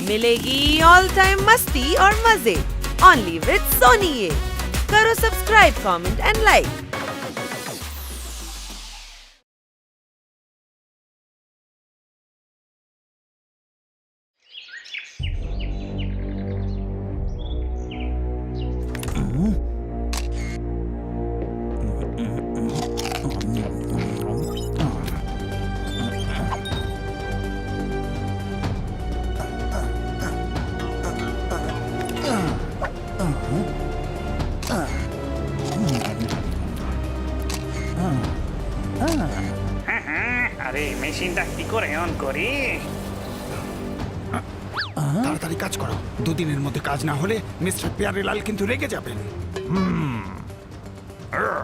मिलेगी all time मस्ती और मजे ओनली विद सोनी। ये करो सब्सक्राइब, कमेंट एंड लाइक। আরে মেশিনটা কি করে অন করি? তাড়াতাড়ি কাজ করো, দুদিনের মধ্যে কাজ না হলে মিস্টার প্যারেলাল কিন্তু রেগে যাবেন।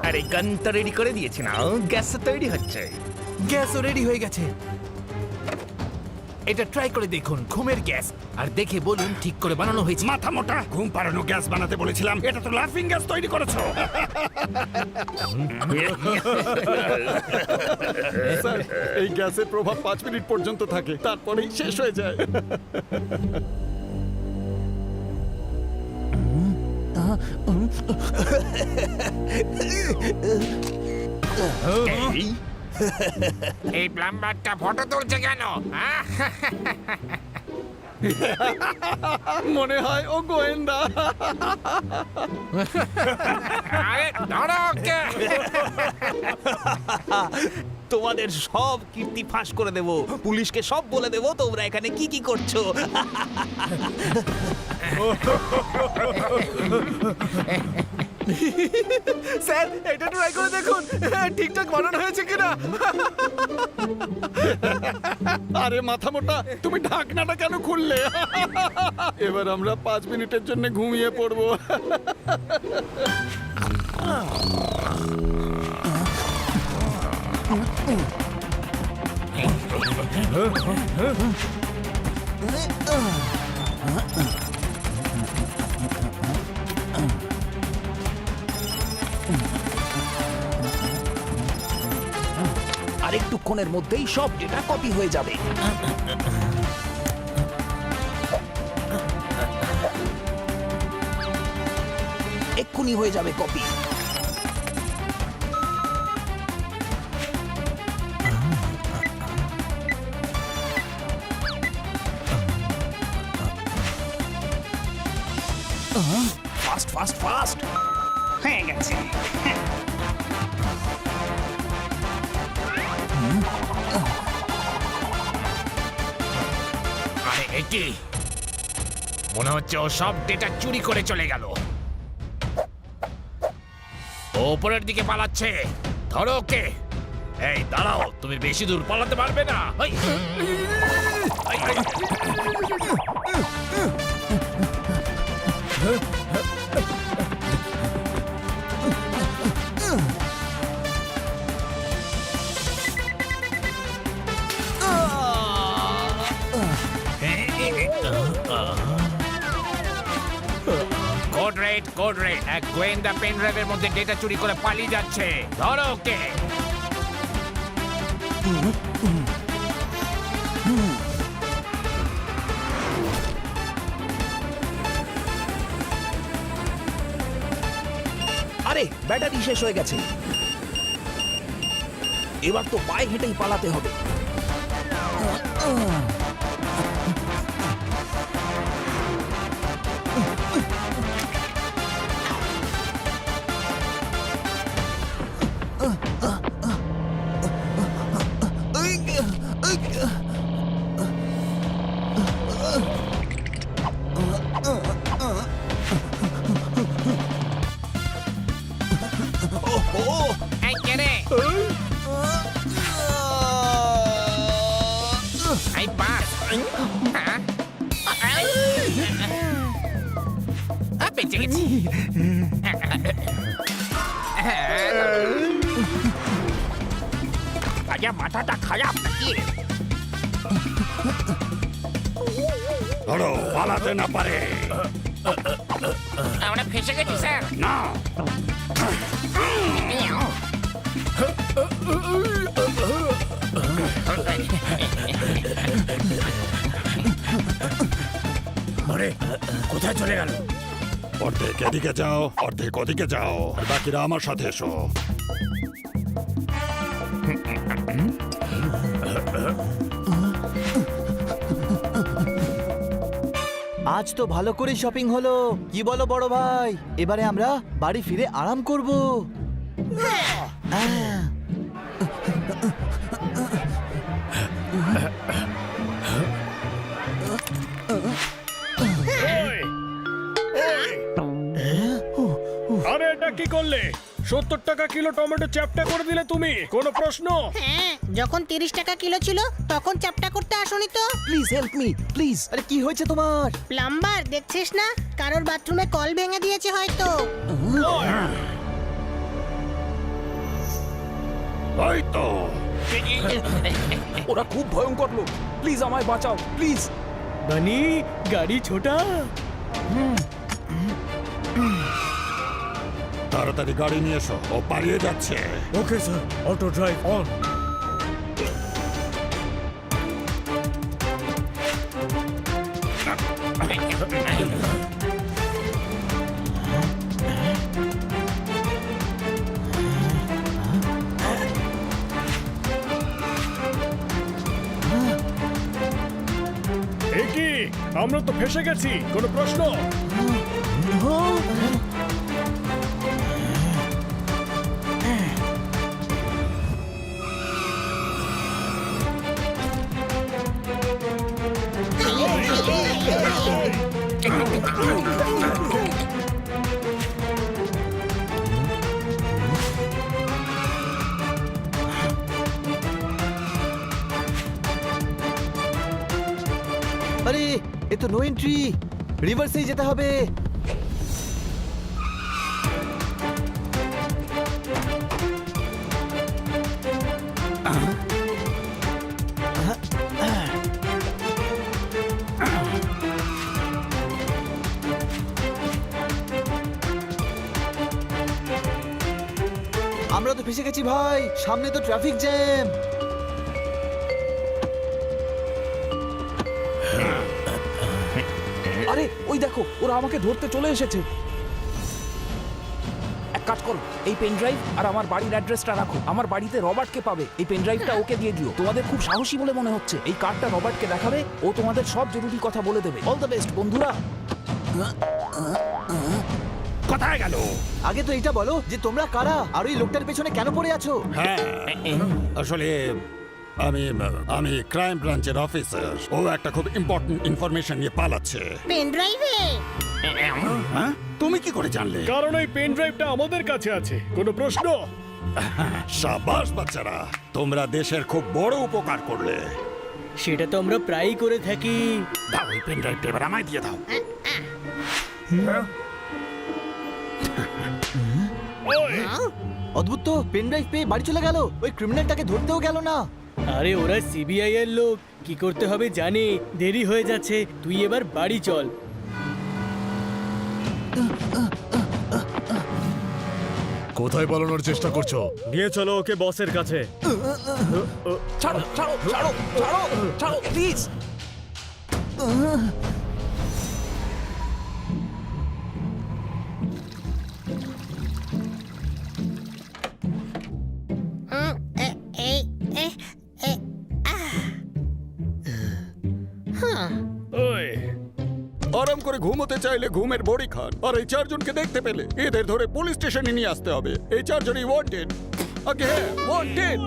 আরে গান তো রেডি করে দিয়েছি না, গ্যাস তৈরি হচ্ছে। গ্যাসও রেডি হয়ে গেছে। এটা ট্রাই করে দেখুন, ঘুমের গ্যাস, আর দেখে বলুন ঠিক করে বানানো হয়েছে। মাথা মোটা, ঘুম পাড়ানো গ্যাস বানাতে বলেছিলাম, এটা তো লাফিং গ্যাস তৈরি করেছো। স্যার, এই গ্যাসের প্রভাব 5 মিনিট পর্যন্ত থাকে, তারপরেই শেষ হয়ে যায়। এই প্লাম্বারটা ফটো তুলছে কেন? মনে হয় ও গোয়েন্দা। আরে ধরো ওকে। তোমাদের সব কীর্তি ফাঁস করে দেব, পুলিশকে সব বলে দেব তোমরা এখানে কি কি করছো। স্যার, এটা ট্রাই করে দেখুন ঠিকঠাক বানানো হয়েছে কিনা। আরে মাথা মোটা, তুমি ঢাকনাটা কেন খুললে? এবার আমরা 5 মিনিটের জন্য ঘুমিয়ে পড়বো। আর একটুক্ষণের মধ্যেই সব ডেটা কপি হয়ে যাবে। এক্ষুনি হয়ে যাবে কপি। Fast fast fast. হয়ে গেছে। আরে একি মনে হচ্ছে ও সব ডেটা চুরি করে চলে গেল। ও উপরের দিকে পালাচ্ছে, ধরো ওকে। এই দাঁড়াও, তুমি বেশি দূর পালাতে পারবে না। এই, এই, এই। কোড রেড, এক গোয়েন্দা পেন ড্রাইভের মধ্যে ডেটা চুরি করে পালিয়ে যাচ্ছে, ধরো ওকে। আরে ব্যাটারি শেষ হয়ে গেছে, এবার তো পায়ে হেঁটেই পালাতে হবে। এই কে রে? এই বাস। হ্যাঁ? বেঁচে গেছি। আজা মাথাটা খারাপ নাকি? ধরো, পালাতে না পারে। আমরা ফেসে গেছি স্যার। না, আরে কোথায় চলে গেল? অর্ধেক এদিকে যাও, অর্ধেক ওদিকে যাও, আর বাকিরা আমার সাথে এসো। আজ তো ভালো করে শপিং হলো, কি বলো বড় ভাই? এবারে আমরা বাড়ি ফিরে আরাম করব। আহ, আরে এটা কি করলে? 70 টাকা কিলো টমেটো চ্যাপ্টা করে দিলে তুমি, কোনো প্রশ্ন? হ্যাঁ, যখন 30 টাকা কিলো ছিল তখন চাপটা করতে আসনি তো। Please help me please. আরে কি হয়েছে তোমার? প্লাম্বার দেখছিস না, কারোর বাথরুমে কল ভেঙে দিয়েছে হয়তো। এই তো ওরা খুব ভয়ঙ্কর লোক, প্লিজ আমায় বাঁচাও প্লিজ। বানি গাড়ি ছোটা। তাড়াতাড়ি গাড়ি নিয়ে এসো, ও পালিয়ে যাচ্ছে। Okay sir, auto drive on. কি আমরা তো ফেসে গেছি, কোনো প্রশ্ন? আরে এ তো নো এন্ট্রি, রিভার্সেই যেতে হবে। আমরা তো ফেসে গেছি ভাই, সামনে তো ট্রাফিক জ্যাম। আরে ওই দেখো, ওরা আমাকে ধরতে চলে এসেছে। এক কাজ করো, এই পেন ড্রাইভ আর আমার বাড়ির অ্যাড্রেসটা রাখো। আমার বাড়িতে রবার্টকে পাবে, এই পেন ড্রাইভটা ওকে দিয়ে দিও। তোমাদের খুব সাহসী বলে মনে হচ্ছে, এই কার্ডটা রবার্টকে দেখাবে, ও তোমাদের সব জরুরি কথা বলে দেবে। অল দ্য বেস্ট বন্ধুরা। কোথায় গেল? আগে তো এটা বলো যে তোমরা কারা আর ওই লোকটার পেছনে কেন পড়ে আছো? হ্যাঁ, আসলে আমি আমি ক্রাইম ব্রাঞ্চের অফিসার। ও একটা খুব ইম্পর্টেন্ট ইনফরমেশন নিয়ে পালাচ্ছে। পেন ড্রাইভে হ্যাঁ, তুমি কি করে জানলে? কারণ ওই পেন ড্রাইভটা আমাদের কাছে আছে, কোনো প্রশ্ন? শাবাশ বাচ্চারা, তোমরা দেশের খুব বড় উপকার করলে। সেটা তো আমরা প্রায়ই করে থাকি। দাও ওই পেন ড্রাইভটা এবার আমায় দিয়ে দাও। অদ্ভুত তো, পেন ড্রাইভ পেয়ে বাড়ি চলে গেল, ওই ক্রিমিনালটাকে ধরতেও গেল না। আরে ওরা সিবিআই এর লোক, কি করতে হবে জানে। দেরি হয়ে যাচ্ছে, তুই এবার বাড়ি চল। কোথায় পালানোর চেষ্টা করছো? নিয়ে চলো ওকে বসের কাছে। ছাড়ো ছাড়ো ছাড়ো ছাড়ো ছাড়ো প্লিজ। ওই আরাম করে ঘুমোতে চাইলে ঘুমের বড়ি খান। আর এই চারজনকে দেখতে পেলে এদের ধরে পুলিশ স্টেশনে নিয়ে আসতে হবে। এই চারজনই ওয়ান্টেড। আগে হ্যাঁ, ওয়ান্টেড।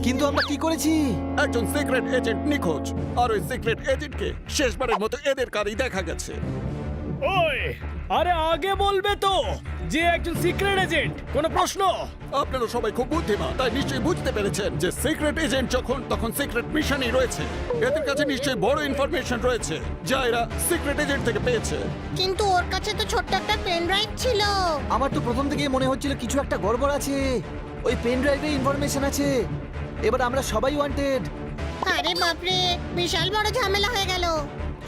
কিন্তু আমরা কি করেছি? একজন সিক্রেট এজেন্ট নিখোঁজ, আর ওই সিক্রেট এজেন্টকে শেষবারের মতো এদের কারেই দেখা গেছে। ওই আরে আগে বলবে তো যে একজন সিক্রেট এজেন্ট, কোনো প্রশ্ন? আপনারা সবাই খুব বুদ্ধিমান, তাই নিশ্চয়ই বুঝতে পেরেছেন যে সিক্রেট এজেন্ট যখন তখন সিক্রেট মিশনই রয়েছে। এদের কাছে নিশ্চয়ই বড় ইনফরমেশন রয়েছে যা এরা সিক্রেট এজেন্ট থেকে পেয়েছে। কিন্তু ওর কাছে তো ছোট্ট একটা পেন ড্রাইভ ছিল। আমার তো প্রথম থেকেই মনে হচ্ছিল কিছু একটা গড়বড় আছে। ওই পেন ড্রাইভে ইনফরমেশন আছে। এবার আমরা সবাই ওয়ান্টেড। আরে বাপরে, বিশাল বড় ঝামেলা হয়ে গেল।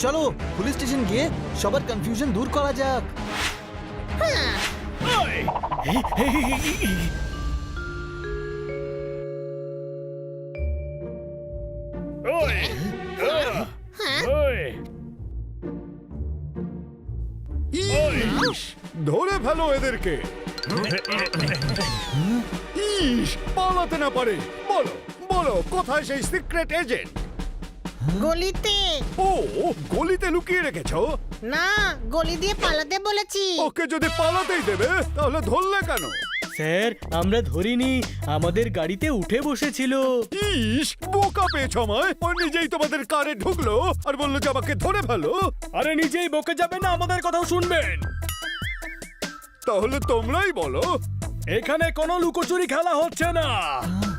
চলো পুলিশ স্টেশন গিয়ে সবার কনফিউশন দূর করা যাক। হ্যাঁ, ওই ওই হ্যাঁ, ওই ইস, ধরে ফেলো এদেরকে। ইস, পালাতে না পারে। বলো বলো, কোথায় সেই সিক্রেট এজেন্ট? গলিতে। ও, গলিতে লুকিয়ে রেখেছো? না, গলি দিয়ে পালাতে বলেছি। ওকে যদি পালাতেই দেবে তাহলে ধরলে কেন? স্যার আমরা ধরিনি, আমাদের গাড়িতে উঠে বসেছিল। ইস, বোকা পেয়েছো আমায়। ও নিজেই তোমাদের কারে ঢুকলো আর বললো যে আমাকে ধরে ফেলো। আরে নিজেই বকে যাবে না, আমাদের কথাও শুনবেন। তাহলে তোমরাই বলো। এখানে কোনো লুকোচুরি খেলা হচ্ছে না।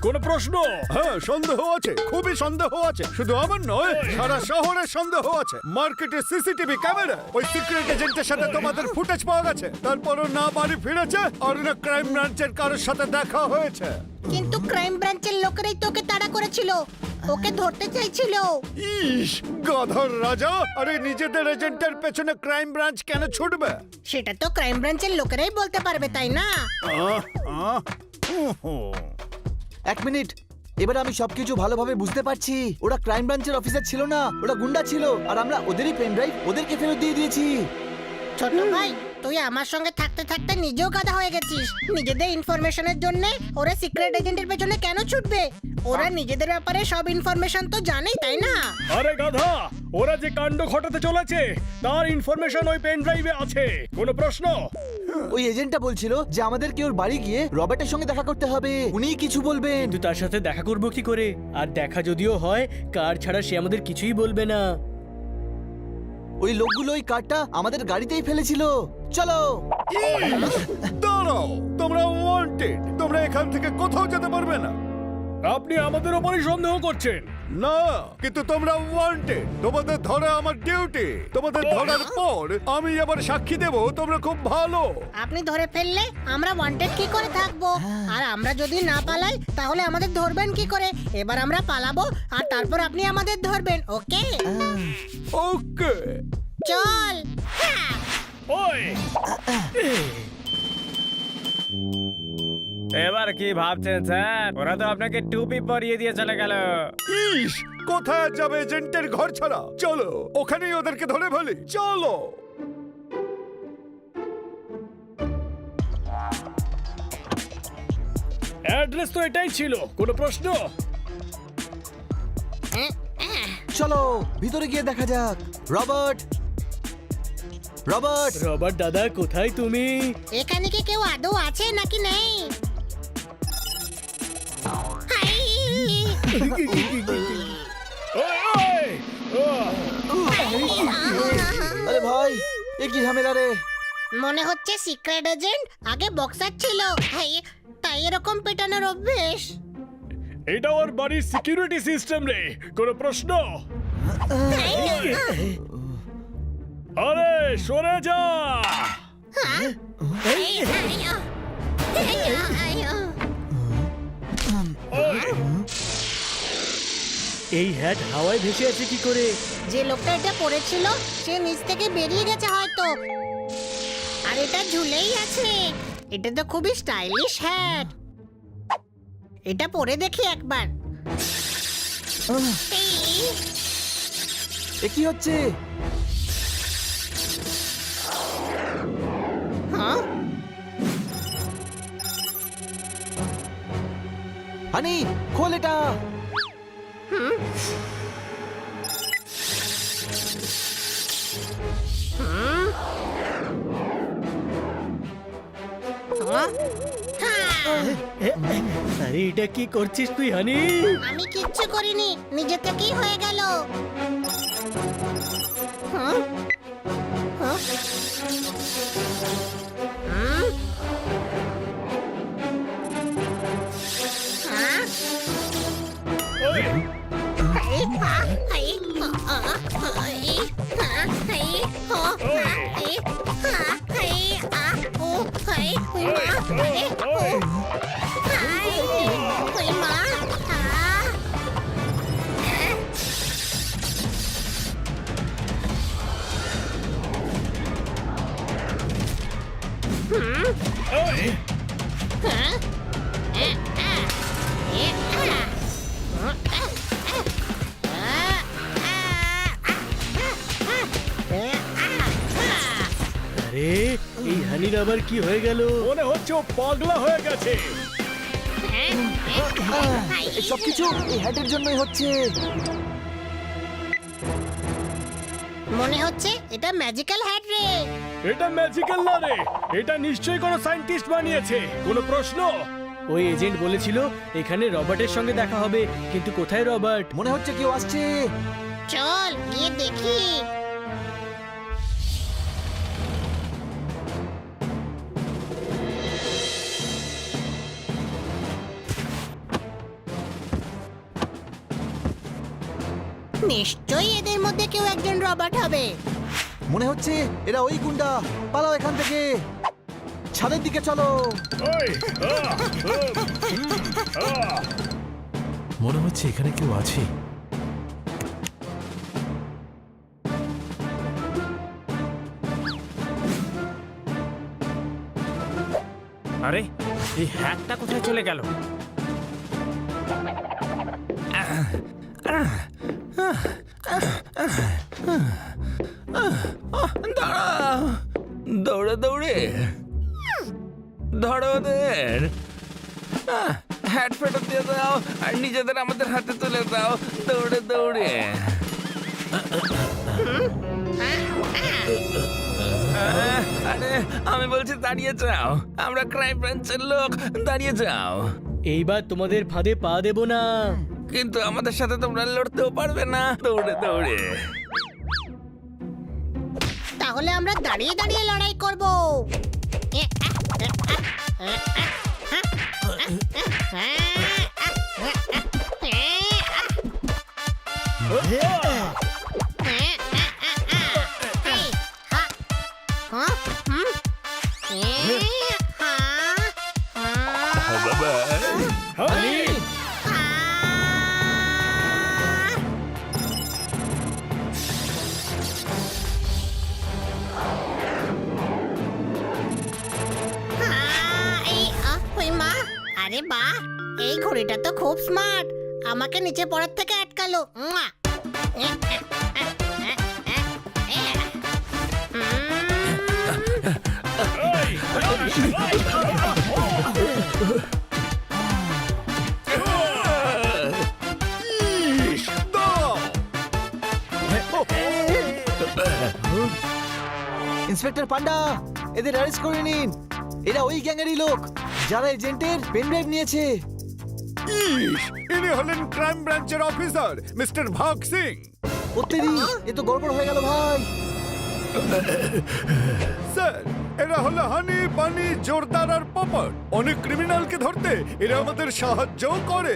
কোনো প্রশ্ন? হ্যাঁ, সন্দেহ আছে, খুবই সন্দেহ আছে। শুধু আমার নয়, সারা শহরে সন্দেহ আছে। মার্কেটে সিসিটিভি ক্যামেরা ওই সিক্রেট এজেন্টের সাথে তোমাদের ফুটেজ পাওয়া গেছে। তারপরও না বাড়ি ফিরেছে আর না ক্রাইম ব্রাঞ্চের কারোর সাথে দেখা হয়েছে। কিন্তু ক্রাইম ব্রাঞ্চের লোকেরাই তোকে তাড়া করেছিল, ওকে ধরতে চাইছিল। ইস, গাধার রাজা। আরে নিজেদের এজেন্টের পেছনে ক্রাইম ব্রাঞ্চ কেন ছুটবে? সেটা তো ক্রাইম ব্রাঞ্চের লোকেরাই বলতে পারবে, তাই না? এক মিনিট, এবার আমি সবকিছু ভালোভাবে বুঝতে পারছি। ওরা ক্রাইম ব্রাঞ্চের অফিসার ছিল না, ওরা গুন্ডা ছিল, আর আমরা ওদেরই পেন ড্রাইভ ওদেরকে ফেরত দিয়ে দিয়েছি। ছোট ভাই, তুই আমার সঙ্গে থাকতে থাকতে নিজেও গাধা হয়ে গেছিস। নিজেদের ইনফরমেশনের জন্য ওরা সিক্রেট এজেন্টের পেছনে কেন ছুটবে? ওরা নিজেদের ব্যাপারে সব ইনফরমেশন তো জানেই, তাই না? আরে গাধা, ওরা যে কাণ্ড ঘটাতে চলেছে তার ইনফরমেশন ওই পেন ড্রাইভে আছে। কোনো প্রশ্ন? ওই এজেন্টটা বলছিল যে আমাদেরকে ওর বাড়ি গিয়ে রবার্টের সঙ্গে দেখা করতে হবে, উনিই কিছু বলবেন। কিন্তু তার সাথে দেখা করব কি করে? আর দেখা যদিও হয়, কার ছাড়া সে আমাদের কিছুই বলবে না। ওই লোকগুলো ওই কার্ডটা আমাদের গাড়িতেই ফেলেছিল। চলো। দাঁড়াও, তোমরা ওয়ান্টেড। তোমরা এখান থেকে কোথাও যেতে পারবে না। আপনি আমাদের ওপরই সন্দেহ করছেন? না, কিন্তু তোমরা ওয়ান্টেড। তোমাদের ধরা আমার ডিউটি। তোমাদের ধরার পর আমি আবার সাক্ষী দেব তোমরা খুব ভালো। আপনি ধরে ফেললে আমরা ওয়ান্টেড কি করে থাকবো? আর আমরা যদি না পালাই তাহলে আমাদের ধরবেন কি করে? এবার আমরা পালাবো আর তারপর আপনি আমাদের ধরবেন, ওকে? ওকে, চল। ওই এবার কি ভাবছেন স্যার? ওরা তো আপনাকে টুপি পরিয়ে দিয়ে চলে গেল। ইস, কোথায় যাবে এজেন্টের ঘর ছাড়া? চলো, ওখানেই ওদেরকে ধরে ফেলি। চলো। অ্যাড্রেস তো এটাই ছিল। কোনো প্রশ্ন? চলো ভিতরে গিয়ে দেখা যাক। Robert, Robert. রবার্ট দাদা, কোথায় তুমি? এখানে কি কেউ আদৌ আছে নাকি নেই? হাই! আরে ভাই, এ কি ঝামেলা রে? মনে হচ্ছে সিক্রেট এজেন্ট আগে বক্সার ছিল, হাই, তাই এরকম পেটানোর অভ্যেস। এটা ওর বাড়ির সিকিউরিটি সিস্টেম রে। কোনো প্রশ্ন? আরে সরে যা। এই হ্যাট হাওয়ায় ভেসে আছে কি করে? যে লোকটা এটা পরেছিল সে নিচ থেকে বেরিয়ে গেছে হয়তো, আর এটা ঝুলেই আছে। এটা তো খুবই স্টাইলিশ হ্যাট। এটা পরে দেখি একবার। এ কি হচ্ছে? হ্যাঁ? হানি, খোল এটা। আরে এটা কি করছিস তুই হানি? আমি কিচ্ছু করিনি, নিজে থেকেই হয়ে গেল। হ্যাঁ? হ্যাঁ? হুম? হ্যাঁ? ওই, হাই, হাই, হাই, হাই, হাই, হাই, ও, হাই, মা, হাই, ও, হাই, ওই মা, ওই, আরে এই হানির আবার কি হয়ে গেল? মনে হচ্ছে ও পাগলা হয়ে গেছে। এই সবকিছু এই হ্যাটের জন্যই হচ্ছে। মনে হচ্ছে এটা ম্যাজিক্যাল হ্যাট রে। এটা ম্যাজিক্যাল না রে, এটা নিশ্চয়ই কোনো সায়েন্টিস্ট বানিয়েছে। কোনো প্রশ্ন? ওই এজেন্ট বলেছিল এখানে রবার্টের সঙ্গে দেখা হবে, কিন্তু কোথায় রবার্ট? মনে হচ্ছে কেউ আসছে। চল গিয়ে দেখি। নিশ্চয়ই এদের মধ্যে কেউ একজন রবার্ট হবে। মনে হচ্ছে এরা ওই গুন্ডা। পালাও এখান থেকে, ছাদের দিকে চলো। মনে হচ্ছে এখানে কেউ আছে। আরে এই হ্যাটটা কোথায় চলে গেল? দাঁড়াও, দৌড়ে দৌড়ে ধরো ওদের। হ্যাট ফেরত দিয়ে দাও আর নিজেদের আমাদের হাতে তুলে দাও, দৌড়ে দৌড়ে। আরে আমি বলছি দাঁড়িয়ে যাও, আমরা ক্রাইম ব্রাঞ্চের লোক, দাঁড়িয়ে যাও। এইবার তোমাদের ফাঁদে পা দেব না। কিন্তু আমাদের সাথে তোমরা লড়তেও পারবে না, দৌড়ে দৌড়ে। তাহলে আমরা দাঁড়িয়ে দাঁড়িয়ে লড়াই করব। আরে বাহ, এই ঘড়িটা তো খুব স্মার্ট, আমাকে নিচে পড়ার থেকে আটকালো। ইন্সপেক্টর পান্ডা, এদের অ্যারেস্ট করে নিন। এরা ওই গ্যাংয়েরই লোক যারা এজেন্টের পেনড্রাইভ নিয়েছে। ইনি হলেন ক্রাইম ব্রাঞ্চের অফিসার মিস্টার ভাগ সিং। ওত্তেরি, এ তো গড়বড় হয়ে গেল ভাই। স্যার, এরা হলো হানি, বানি, জোরদার আর পপর। অনেক ক্রিমিনালকে ধরতে এরা আমাদের সাহায্যও করে।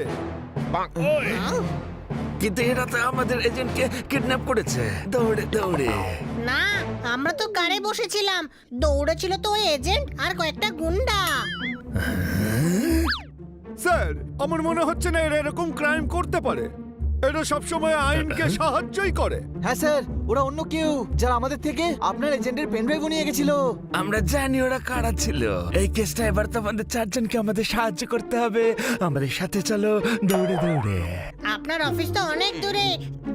কিন্তু এরা তো আমাদের এজেন্টকে কিডন্যাপ করেছে, দৌড়ে দৌড়ে। না, আমরা তো কারে বসেছিলাম, দৌড়েছিল তো ওই এজেন্ট আর কয়েকটা গুন্ডা। স্যার, আমার মনে হচ্ছে না এরা এরকম ক্রাইম করতে পারে। এরা সবসময় আইনকে সাহায্যই করে। হ্যাঁ স্যার, ওরা অন্য কেউ যারা আমাদের থেকে আপনার এজেন্টের পেনড্রাইভ নিয়ে গেছিল। আমরা জানি ওরা কারা ছিল। এই কেসটা এবার তো আমাদের চারজনকে আমাদের সাহায্য করতে হবে। আমাদের সাথে চলো, দৌড়ে দৌড়ে। আপনার অফিস তো অনেক দূরে,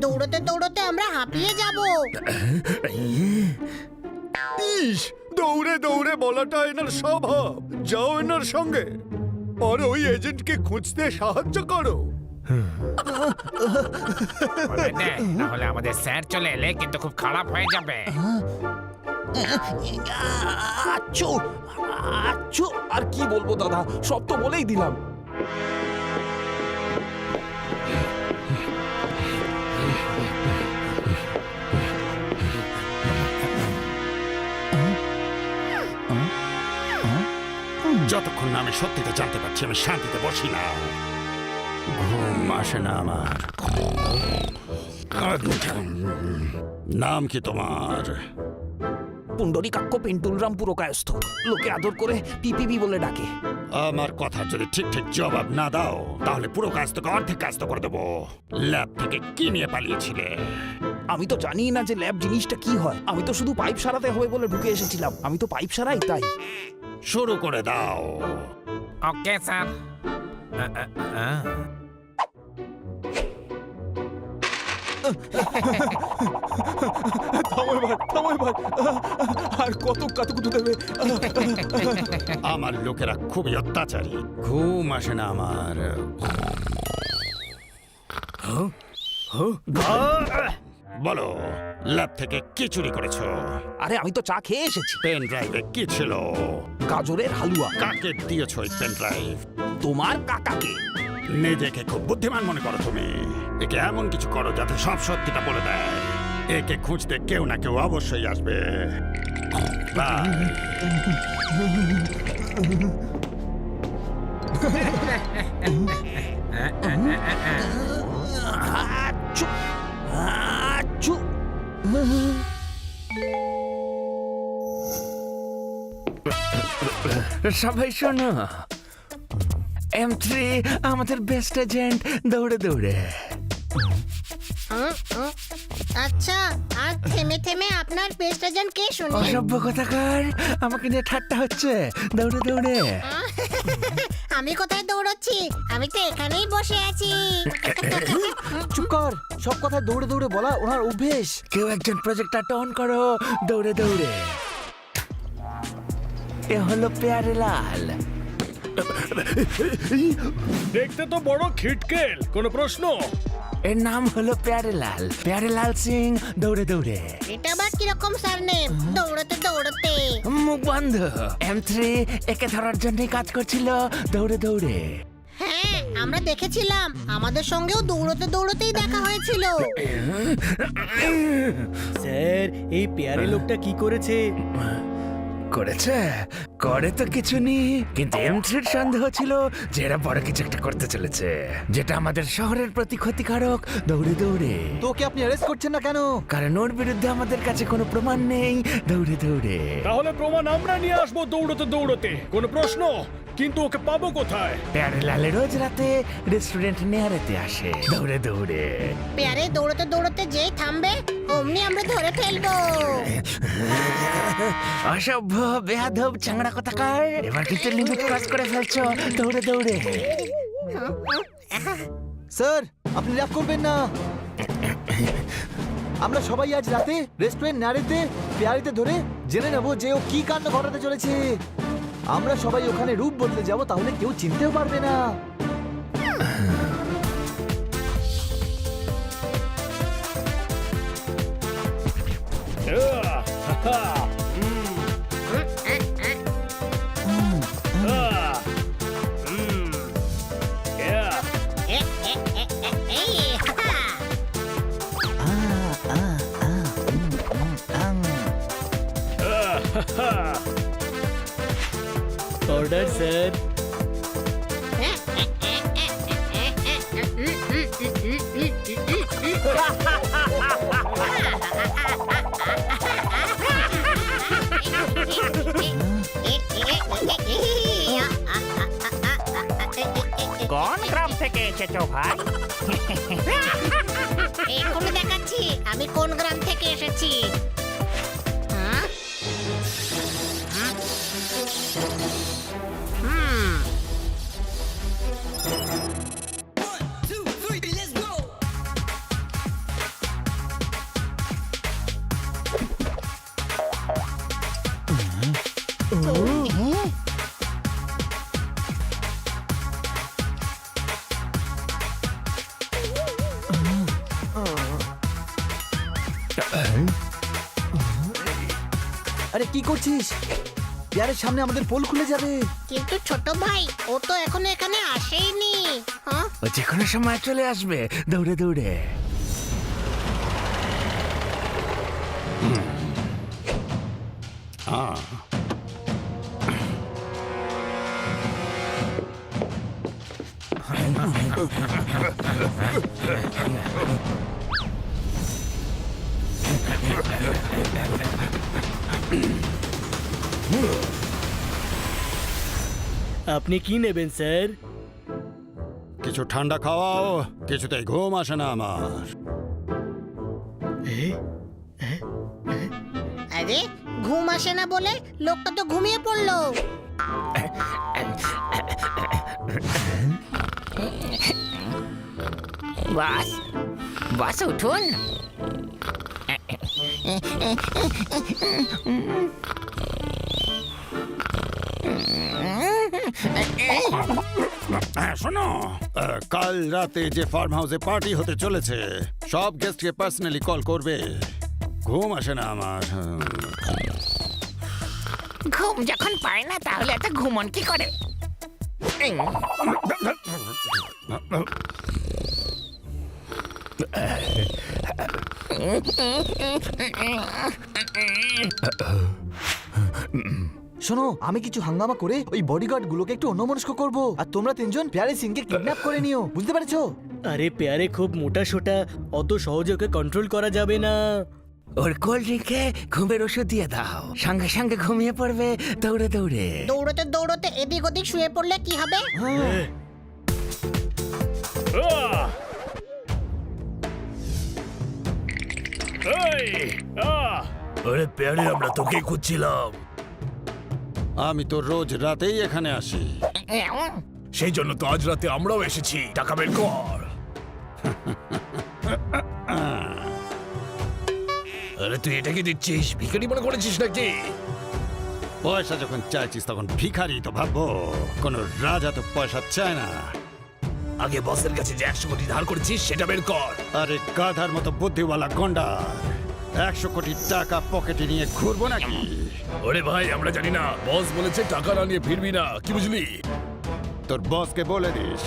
দৌড়তে দৌড়তে আমরা হাঁপিয়ে যাব। ইস, দৌড়ে দৌড়ে বলাটা এনার স্বভাব। যাও এনার সঙ্গে আর ওই এজেন্টকে খুঁজতে সাহায্য করো। তাহলে আমাদের স্যার চলে এলে কিন্তু খুব খারাপ হয়ে যাবে। আচ্ছু আচ্ছু, আর কি বলবো দাদা, সব তো বলেই দিলাম। যতক্ষণ না আমি সত্যিটা জানতে পারছি আমি শান্তিতে বসি না। ঘুম আসে না আমার। নাম কি তোমার? পুণ্ডরীকাক্ষ পেন্টুলরাম পুরকায়স্থ, লোকে আদর করে পিপিবি বলে ডাকে। আমার কথা যদি ঠিক ঠিক জবাব না দাও তাহলে পুরো কাজ তোকে অর্ধেক কাজ তো করে দেবো। ল্যাব থেকে কি নিয়ে পালিয়েছিলে? আমি তো জানি না যে ল্যাব জিনিসটা কি হয়। আমি তো শুধু পাইপ সারাতে হবে বলে ঢুকে এসেছিলাম। আমি তো পাইপ সারাই, তাই। শুরু করে দাও। Okay sir. থামো এবার, থামো এবার। আর কত কতগুলো দেবে? আমার লোকেরা খুবই অত্যাচারী, ঘুম আসে না আমার। বলো, ল্যাব থেকে কি চুরি করেছো? আরে আমি তো চা খেয়ে এসেছি। পেন ড্রাইভে কি ছিল? গাজরের হালুয়া। কাকে দিয়েছো এই পেন ড্রাইভ? তোমার কাকাকে। নিজেকে খুব বুদ্ধিমান মনে করো তুমি। একে এমন কিছু করো যাতে সব সত্যিটা বলে দেয়। একে খুঁজতে কেউ না কেউ অবশ্যই আসবে। বাই। আচ্ছু, আচ্ছু। সবাই শোনো, M3 আমাদের বেস্ট এজেন্ট দৌড়ে দৌড়ে। আচ্ছা, আর থেমে থেমে আপনার বেস্ট এজেন্ট কে শুনি? অসভ্য কথাকার, আমাকে নিয়ে ঠাট্টা হচ্ছে। দৌড়ে দৌড়ে। আমি কোথায় দৌড়চ্ছি? আমি তো এখানেই বসে আছি। চুপ কর, সব কথা দৌড়ে দৌড়ে বলা ওনার অভ্যেস। কেউ একজন প্রজেক্টটা অন করো, দৌড়ে দৌড়ে। এ হলো পেয়ারে লাল। দেখতে তো বড় খিটকেল, কোনো প্রশ্ন? এর নাম হলো পেয়ারে লাল সিং। দৌড়ে দৌড়ে। এটা আবার কিরকম সারনেম? দৌড়তে দৌড়তে। মুখ বন্ধ। M3 একে ধরার জন্যই কাজ করছিল, দৌড়ে দৌড়ে। হ্যাঁ, আমরা দেখেছিলাম, আমাদের সঙ্গেও দৌড়তে দৌড়তেই দেখা হয়েছিল। স্যার, এই পেয়ারে লোকটা কি করেছে? করেছে? করে তো কিছু নেই, কিন্তু M3-র সন্দেহ ছিল যে এরা বড় কিছু একটা করতে চলেছে, যেটা আমাদের শহরের প্রতি ক্ষতিকারক। দৌড়ে দৌড়ে। তোকে আপনি অ্যারেস্ট করছেন না কেন? কারণ ওর বিরুদ্ধে আমাদের কাছে কোনো প্রমাণ নেই। দৌড়ে দৌড়ে। তাহলে প্রমাণ আমরা নিয়ে আসবো দৌড়তে দৌড়তে, কোনো প্রশ্ন? কিন্তু ওকে পাবো কোথায়? পেয়ারে লালে রোজ রাতে রেস্টুরেন্ট নেয়ারেতে আসে, দৌড়ে দৌড়ে। পেয়ারে দৌড়তে দৌড়তে যেই থামবে, অমনি আমরা ধরে ফেলবো। অসভ্য, বেয়াদব, চাংড়া কথাকার, এবার কিন্তু লিমিট ক্রস করে ফেলছো। দৌড়ে দৌড়ে। স্যার, আপনি রাগ করবেন না। আমরা সবাই আজ রাতে রেস্টুরেন্ট নাড়িতে পেয়ারিতে ধরে জেনে নেব যে ও কি কাণ্ড ঘটাতে চলেছে। আমরা সবাই ওখানে রূপ বদলে যাব, তাহলে কেউ চিনতেও পারবে না। Order sir. কোন গ্রাম থেকে এসেছো ভাই? এক্ষুনি দেখাচ্ছি আমি কোন গ্রাম থেকে এসেছি। হ্যাঁ? আরে কি করছিস? পেয়ারের সামনে আমাদের পোল খুলে যাবে। কিন্তু ছোট ভাই, ও তো এখনো এখানে আসেইনি। হ্যাঁ? ও যে কোনো সময় চলে আসবে, দৌড়ে দৌড়ে। আপনি কি নেবেন স্যার? কিছু ঠান্ডা খাওয়াও, কিছুতেই ঘুম আসে না আমার। আরে, ঘুম আসে না বলে লোকটা তো ঘুমিয়ে পড়লো। বস, বস উঠুন। হ্যাঁ শোনো, কাল রাতে যে ফার্ম হাউসে পার্টি হতে চলেছে সব গেস্টকে পার্সোনালি কল করবে। ঘুম আসে না আমার। ঘুম যখন পায় না তাহলে এত ঘুমন কি করে? শোনো, আমি কিছু হাঙ্গামা করে ওই বডিগার্ড গুলোকে একটু অন্যমনস্ক করব, আর তোমরা তিনজন প্যারে সিংকে কিডন্যাপ করে নিও, বুঝতে পেরেছো? আরে পেয়ারে খুব মোটা সোটা, অত সহজে ওকে কন্ট্রোল করা যাবে না। ওর কোল্ড ড্রিঙ্কে ঘুমের ওষুধ দিয়ে দাও, সঙ্গে সঙ্গে ঘুমিয়ে পড়বে দৌড়ে দৌড়ে। দৌড়তে দৌড়তে এদিক ওদিক শুয়ে পড়লে কি হবে? আরে প্যারে, আমরা তোকে খুঁজছিলাম। আমি তো রোজ রাতেই এখানে আসি। সেই জন্য তো আজ রাতে আমরাও এসেছি। টাকা বের কর। আরে তুই এটা কি দিচ্ছিস? ভিখারি মনে করেছিস নাকি? পয়সা যখন চাইছিস তখন ভিখারি তো ভাববো। কোনো রাজা তো পয়সা চায় না। আগে বসের কাছে যে 100 কোটি ধার করেছিস সেটা বের কর। আরে গাধার মতো বুদ্ধিওয়ালা গন্ডা, 100 কোটি টাকা পকেটে নিয়ে ঘুরবো নাকি? ওরে ভাই, আমরা জানি না। বস বলেছে টাকা না নিয়ে ফিরবি না, কি বুঝলি? তোর বসকে বলে দিস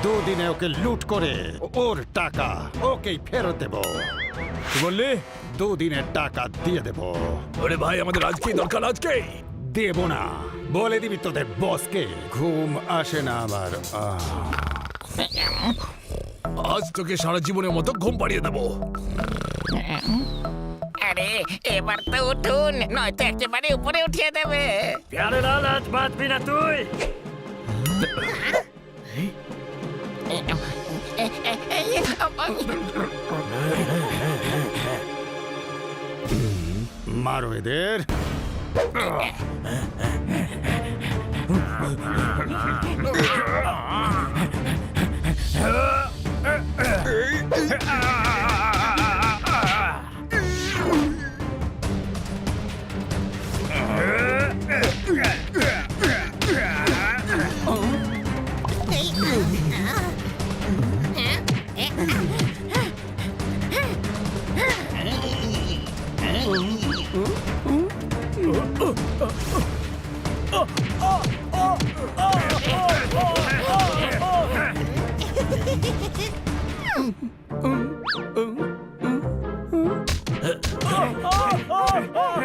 2 দিনে ওকে লুট করে ওর টাকা ওকেই ফেরত দেবো। কি বললি? 2 দিনের টাকা দিয়ে দেবো। ওরে ভাই, আমাদের আজকেই দরকার, আজকেই। দেবো না, বলে দিবি তোদের বসকে। ঘুম আসে না আমার। আজ তোকে সারা জীবনের মতো ঘুম পাড়িয়ে দেবো। আরে এবার তো উঠুন, নয়তো একেবারে উপরে উঠিয়ে দেবে। প্যারে লাল, আজ বাঁচবি না তুই। মারো এদের।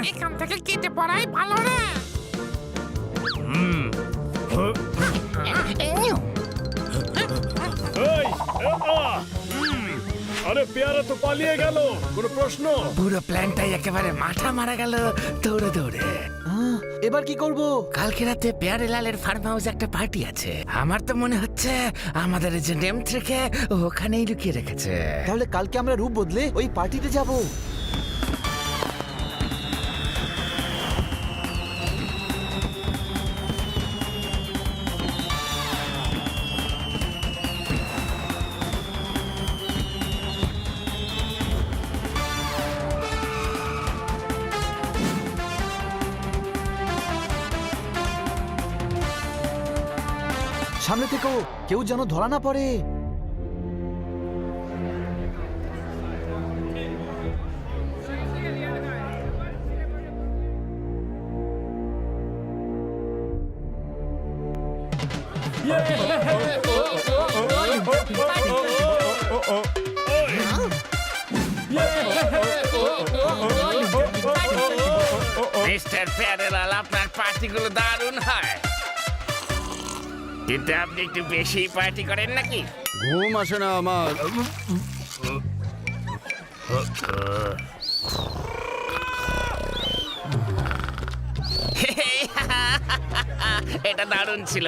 এখান থেকে কেটে পড়াই ভালো না। আরে পেয়ারা তো পালিয়ে গেল, কোনো প্রশ্ন? পুরো প্ল্যানটাই একেবারে মাথা মারা গেল দৌড়ে দৌড়ে। এবার কি করব? কালকে রাতে পেয়ারে লালের ফার্ম হাউসে একটা পার্টি আছে। আমার তো মনে হচ্ছে আমাদের এজেন্ট M3-কে ওখানেই লুকিয়ে রেখেছে। তাহলে কালকে আমরা রূপ বদলে ওই পার্টিতে যাব। সামনে থেকেও কেউ যেন ধরা না পড়ে। মিস্টার প্যারেলাল, আপনার পার্টিগুলো দারুণ হয়, কিন্তু আপনি একটু বেশি পার্টি করেন নাকি? ঘুম আসে না আমার। এটা দারুণ ছিল।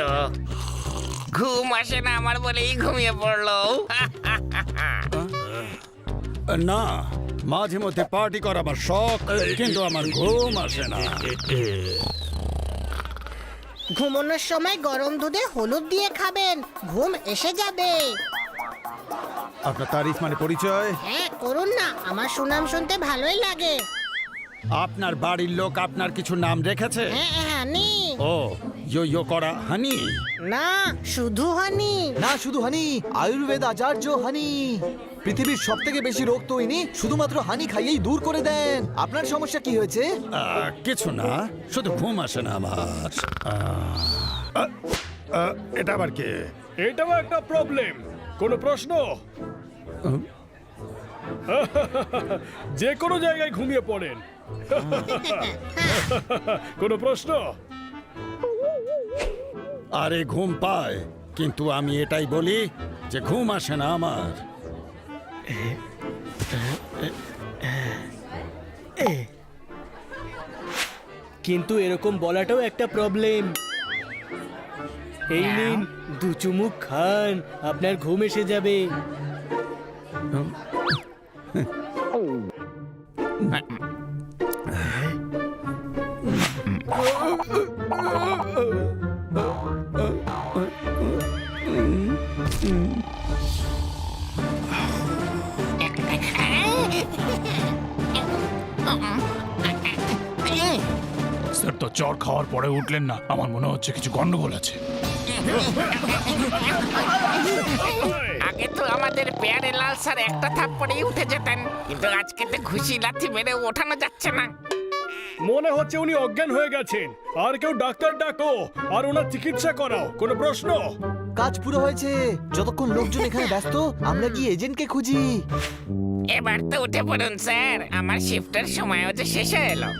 ঘুম আসে না আমার বলেই ঘুমিয়ে পড়লো। না, মাঝে মধ্যে পার্টি করা আমার শখ, কিন্তু আমার ঘুম আসে না। ঘুমানোর সময় গরম দুধে হলুদ দিয়ে খাবেন, ঘুম এসে যাবে। আপনার তারিফ মানে পরিচয়? হ্যাঁ করুন না, আমার সুনাম শুনতে ভালোই লাগে। আপনার বাড়ির লোক আপনার কিছু নাম রেখেছে? হ্যাঁ হানি। ও, ইয়ো করা হানি। না শুধু হানি। না শুধু হানি, আয়ুর্বেদ আচার্য হানি। পৃথিবীর সব থেকে বেশি রোগ তো ইনি শুধুমাত্র হানি খাইয়েই দূর করে দেন। আপনার সমস্যা কি হয়েছে? কিছু না, শুধু ঘুম আসে না আমার। এটা আবার কে? এটাও একটা প্রবলেম। কোনো প্রশ্ন? যে কোনো জায়গায় ঘুমিয়ে পড়েন। কোনো প্রশ্ন? আরে ঘুম পায়, কিন্তু আমি এটাই বলি যে ঘুম আসে না আমার। কিন্তু এরকম বলাটাও একটা প্রবলেম। এই নিন 2 চুমুক খান, আপনার ঘুম এসে যাবে। স্যার তো চর খাওয়ার পরে উঠলেন না, আমার মনে হচ্ছে কিছু গন্ডগোল আছে। আগে তো আমাদের পেয়ারে লাল স্যার একটা থাপ্পড়েই উঠে যেতেন, কিন্তু আজকে তো ঘুষি লাথি মেরে ওঠানো যাচ্ছে না। মনে হচ্ছে উনি অজ্ঞান হয়ে গেছেন। আর কেউ ডাক্তার ডাকো আর ওনার চিকিৎসা করাও। কোনো প্রশ্ন? কাজ পুরো হয়েছে। যতক্ষণ লোকজন এখানে ব্যস্ত, আমরা গিয়ে এজেন্টকে খুঁজি। এবার তো উঠে পড়ুন স্যার, আমার শিফটের সময়ও যে শেষ হয়ে এলো।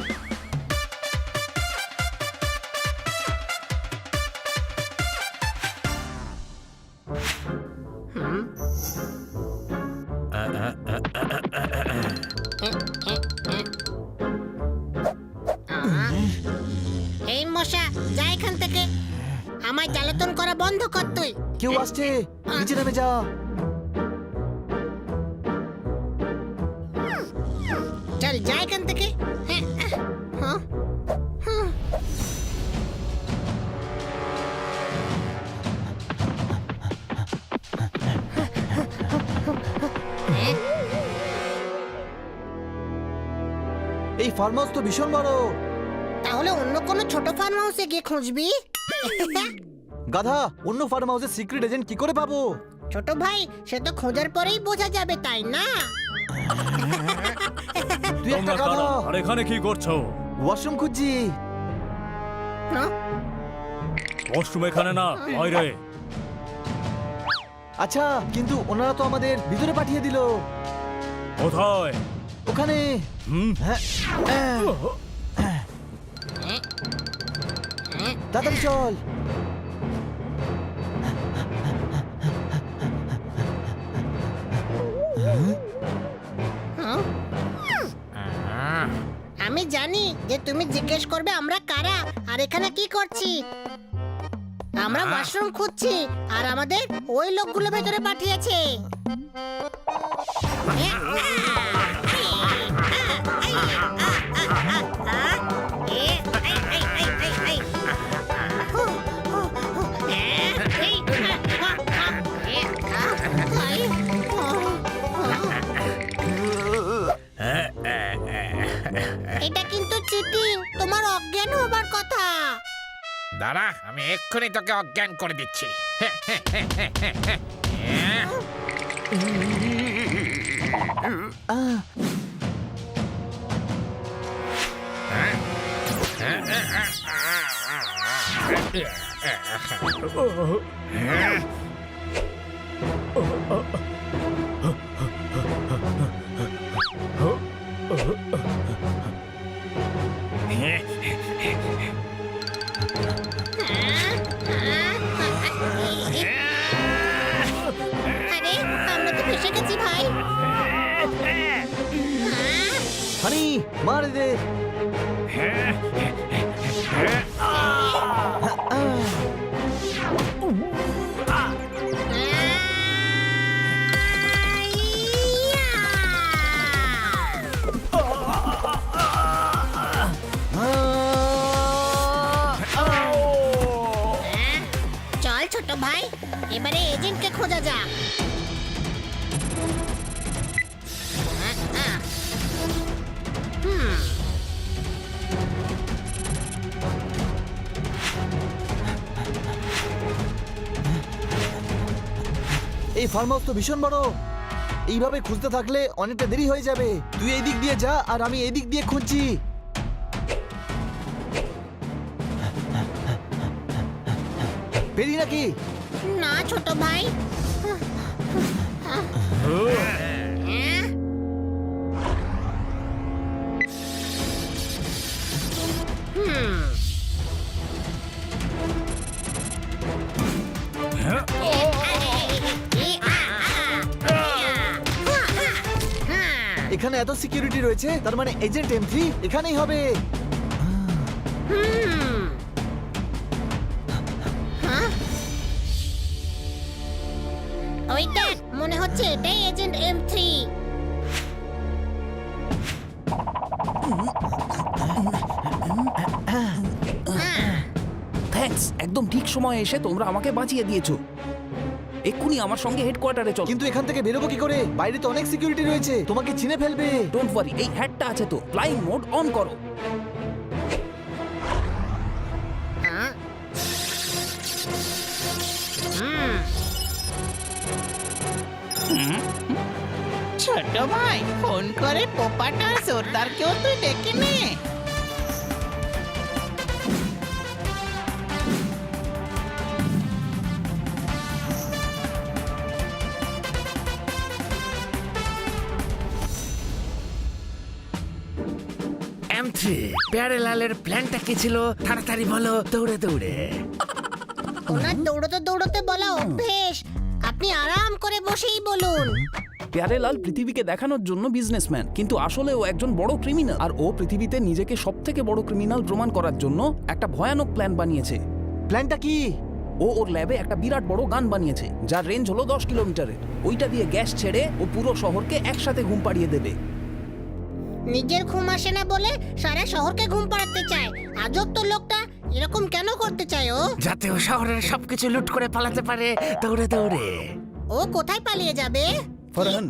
এই মশা যা এখান থেকে, আমায় জ্বালাতন করা বন্ধ কর তুই। কেউ আসছে, নিচে নেমে যা। চল যা এখান থেকে। হ্যাঁ, হ্যাঁ। এই ফার্ম হাউস তো ভীষণ বড়। তাহলে অন্য কোনো ছোট ফার্ম হাউসে গিয়ে খুঁজবি। গাধা, অন্য ফার্ম হাউসের সিক্রেট এজেন্ট কি করে পাবো? ছোট ভাই, সে তো খোঁজার পরেই বোঝা যাবে, তাই না? তুই একটা গাধা। আর এখানে কি করছো? ওয়াশরুম খুঁজছি। হ্যাঁ? ওয়াশরুম এখানে না, বাইরে। আচ্ছা, কিন্তু ওনারা তো আমাদের ভিতরে পাঠিয়ে দিল। কোথায়? ওখানে। হ্যাঁ। তাড়াতাড়ি চল। আমি জানি যে তুমি জিজ্ঞেস করবে আমরা কারা আর এখানে কি করছি। আমরা ওয়াশরুম খুঁজছি আর আমাদের ওই লোকগুলো ভেতরে পাঠিয়েছে। এটা কিন্তু চিটিং, তোমার অজ্ঞান হবার কথা। দাঁড়া, আমি এক্ষুনি তোকে অজ্ঞান করে দিচ্ছি। আরে আমরা তো ফেসে গেছি ভাই। হানি, মার দে। চল ছোট ভাই, এবারে এজেন্টকে খোঁজা যাক। এই ফার্ম হাউস তো ভীষণ বড়। এইভাবে খুঁজতে থাকলে অনেকটা দেরি হয়ে যাবে। তুই এই দিক দিয়ে যা আর আমি এই দিক দিয়ে খুঁজছি। পেরি নাকি? না ছোট ভাই। এখানে এত সিকিউরিটি রয়েছে, তার মানে এজেন্ট M3 এখানেই হবে। ওইটা মনে হচ্ছে এটাই এজেন্ট M3। থ্যাঙ্কস, একদম ঠিক সময়ে এসে তোমরা আমাকে বাঁচিয়ে দিয়েছো। এক্ষুনি আমার সঙ্গে হেডকোয়ার্টারে চলো। কিন্তু এখান থেকে বেরোবো কি করে? বাইরে তো অনেক সিকিউরিটি রয়েছে, তোমাকে চিনে ফেলবে। ডোন্ট ওয়ারি, এই হ্যাটটা আছে তো। ফ্লাইং মোড অন করো। ছোট ভাই ফোন করে পোপাটা আর সর্দারকেও তুই ডেকে নে। M3, প্যারেলালের প্ল্যানটা কি ছিল? তাড়াতাড়ি বলো, দৌড়ে দৌড়ে। ওনার দৌড়তে দৌড়তে বলা অভ্যেস, আপনি আরাম করে বসেই বলুন। প্যারেলাল পৃথিবীকে দেখানোর জন্য বিজনেসম্যান, কিন্তু আসলে ও একজন বড় ক্রিমিনাল। আর ও পৃথিবীতে নিজেকে সব থেকে বড় ক্রিমিনাল প্রমাণ করার জন্য একটা ভয়ানক প্ল্যান বানিয়েছে। প্ল্যানটা কি? ও ওর ল্যাবে একটা বিরাট বড় গান বানিয়েছে, যার রেঞ্জ হলো 10 কিলোমিটারের। ওইটা দিয়ে গ্যাস ছেড়ে ও পুরো শহরকে একসাথে ঘুম পাড়িয়ে দেবে। নিজের ঘুম আসে না বলে সারা শহরকে ঘুম পাড়াতে চায়। আজব তো লোকটা, এরকম কেন করতে চায় ও? যাতে ও শহরের সবকিছু লুট করে পালাতে পারে দৌড়ে দৌড়ে। ও কোথায় পালিয়ে যাবে? Foreign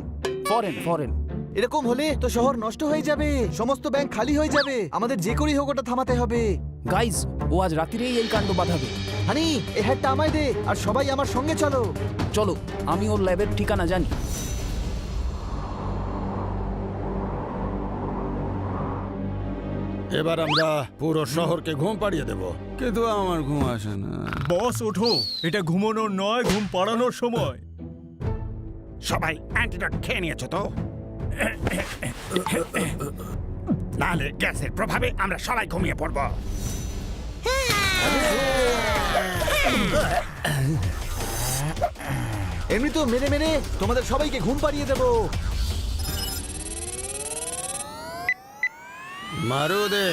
foreign foreign. এরকম হলে তো শহর নষ্ট হয়ে যাবে, সমস্ত ব্যাংক খালি হয়ে যাবে। আমাদের যে করেই হোক ওটা থামাতে হবে। গাইজ, ও আজ রাত্রিরেই এই কাণ্ড বাঁধাবে। হানি, এই হ্যাটটা আমায় দে, আর সবাই আমার সঙ্গে চলো। চলো, আমি ওর ল্যাবের ঠিকানা জানি। এবার আমরা পুরো শহরকে ঘুম পাড়িয়ে দেব, কিন্তু আমার ঘুম আসে না। বস ওঠো, এটা ঘুমানোর নয়, ঘুম পাড়ানোর সময়। সবাই অ্যান্টিডট খেয়ে নিয়েছো তো? নাহলে গ্যাসের প্রভাবে আমরা সবাই ঘুমিয়ে পড়ব। এমনি তো মেরে মেরে তোমাদের সবাইকে ঘুম পাড়িয়ে দেবো। মারু দে।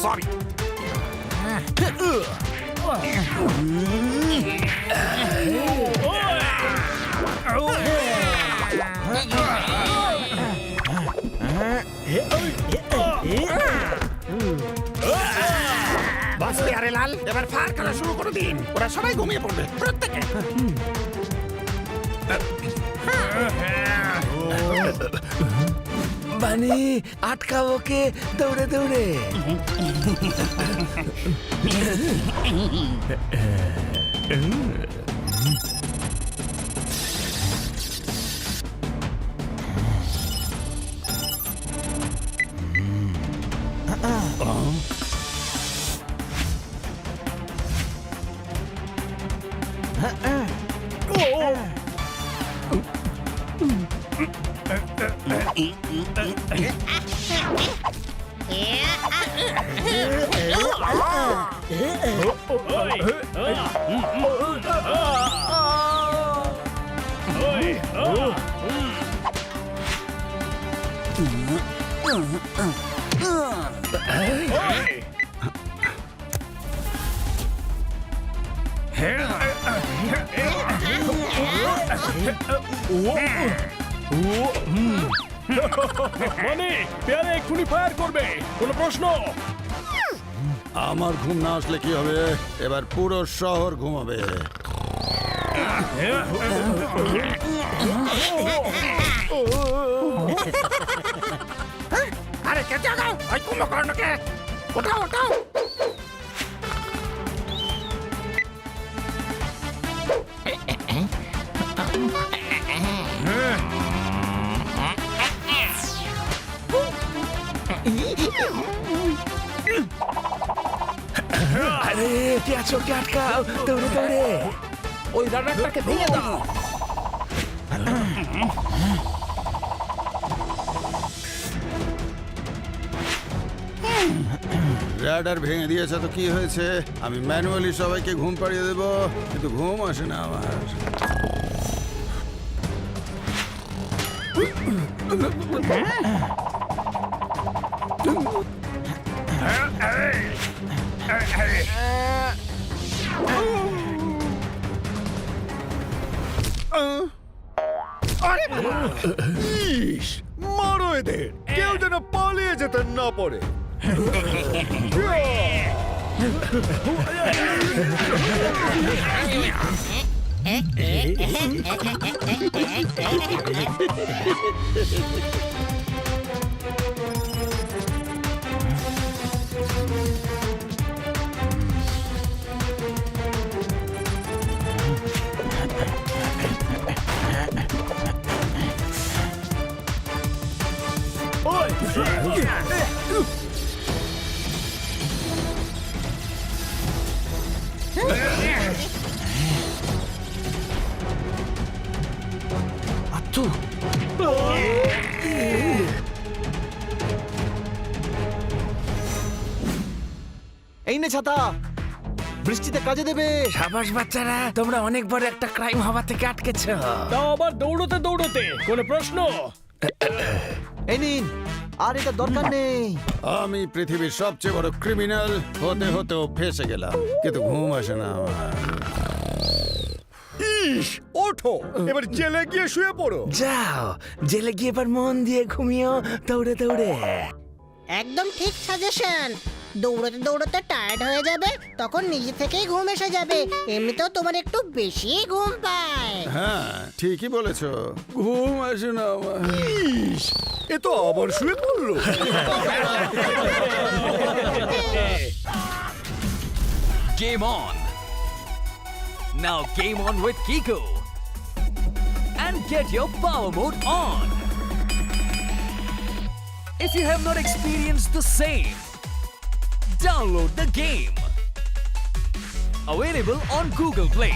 সরি। বাস প্যারেলাল, এবার ফায়ার করা শুরু করে দিন। ওরা সবাই ঘুমিয়ে পড়বে, প্রত্যেকে। বানি, আটকাও ওকে দৌড়ে দৌড়ে। মানে পেয়ারে এক্ষুনি ফায়ার করবে কোনো প্রশ্ন? আমার ঘুম না আসলে কি হবে? এবার পুরো শহর ঘুমাবে। আরে কে জাগাও ওই কুম্ভকর্ণকে ওঠাও ওঠাও আরে কে আছো, কে আটকাও, দৌড়ে দৌড়ে। ওই রাডারটাকে ভেঙে দাও। র্যাডার ভেঙে দিয়েছে তো কি হয়েছে? আমি ম্যানুয়ালি সবাইকে ঘুম পাড়িয়ে দেবো, কিন্তু ঘুম আসে না আমার। ইস, মারো এদের, কেউ যেন পালিয়ে যেতে না পারে। এই নে ছাতা, বৃষ্টিতে কাজে দেবে। সাবাস বাচ্চারা, তোমরা অনেক বড় একটা ক্রাইম হওয়া থেকে আটকেছো। তাও আবার দৌড়তে দৌড়তে কোনো প্রশ্ন? এই নিন, আর এটা দরকার নেই। আমি পৃথিবীর সবচেয়ে বড় ক্রিমিনাল হতে হতেও ফেসে গেলাম, কিন্তু ঘুম আসে না আমার। ইস, ওঠো, এবার জেলে গিয়ে শুয়ে পড়ো। যাও, জেলে গিয়ে এবার মন দিয়ে ঘুমিও দৌড়ে দৌড়ে। একদম ঠিক সাজেশন। দৌড়তে দৌড়তে টায়ার্ড হয়ে যাবে, তখন নিজে থেকেই ঘুম এসে যাবে। এমনিতেও তোমার একটু বেশি ঘুম পায়। হ্যাঁ, ঠিকই বলেছো, ঘুম আসে না আমার। ইস, এ তো আবার শুয়ে পড়লো। Game on. Now game on with Kiko. And get your power mode on. If you have not experienced the same, download the game. Available on Google Play.